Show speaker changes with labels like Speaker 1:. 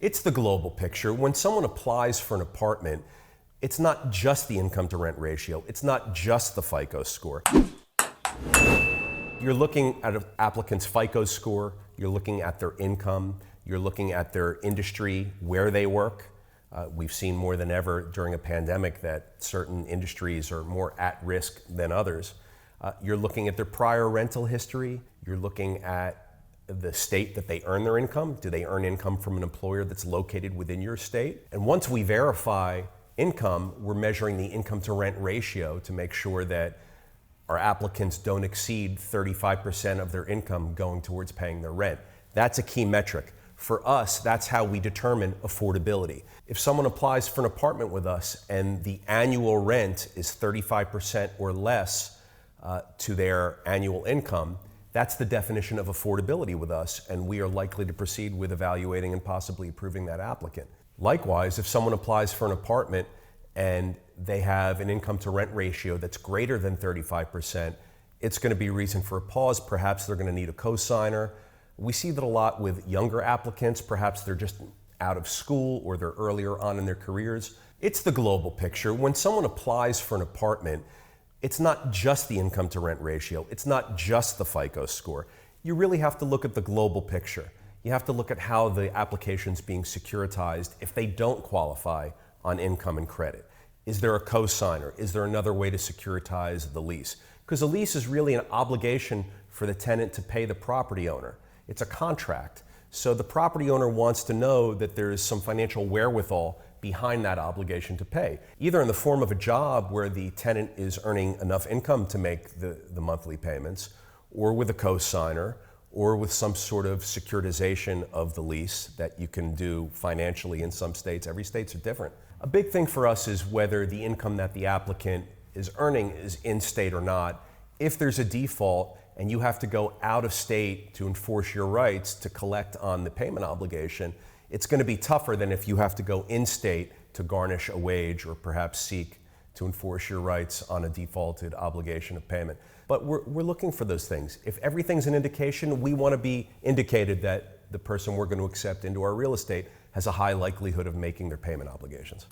Speaker 1: It's the global picture. When someone applies for an apartment, it's not just the income to rent ratio. It's not just the FICO score. You're looking at an applicant's FICO score, you're looking at their income, you're looking at their industry, where they work. We've seen more than ever during a pandemic that certain industries are more at risk than others. You're looking at their prior rental history, you're looking at the state that they earn their income. Do they earn income from an employer that's located within your state? And once we verify income, we're measuring the income to rent ratio to make sure that our applicants don't exceed 35% of their income going towards paying their rent. That's a key metric. For us, that's how we determine affordability. If someone applies for an apartment with us and the annual rent is 35% or less to their annual income, that's the definition of affordability with us, and we are likely to proceed with evaluating and possibly approving that applicant. Likewise, if someone applies for an apartment and they have an income to rent ratio that's greater than 35%, it's going to be reason for a pause. Perhaps they're going to need a cosigner. We see that a lot with younger applicants. Perhaps they're just out of school or they're earlier on in their careers. It's the global picture. When someone applies for an apartment, it's not just the income to rent ratio. It's not just the FICO score. You really have to look at the global picture. You have to look at how the application's being securitized if they don't qualify on income and credit. Is there a cosigner? Is there another way to securitize the lease? Because a lease is really an obligation for the tenant to pay the property owner. It's a contract. So the property owner wants to know that there is some financial wherewithal behind that obligation to pay, either in the form of a job where the tenant is earning enough income to make the monthly payments, or with a cosigner, or with some sort of securitization of the lease that you can do financially in some states. Every states are different. A big thing for us is whether the income that the applicant is earning is in-state or not. If there's a default and you have to go out of state to enforce your rights to collect on the payment obligation, it's going to be tougher than if you have to go in-state to garnish a wage or perhaps seek to enforce your rights on a defaulted obligation of payment. But we're looking for those things. If everything's an indication, we want to be indicated that the person we're going to accept into our real estate has a high likelihood of making their payment obligations.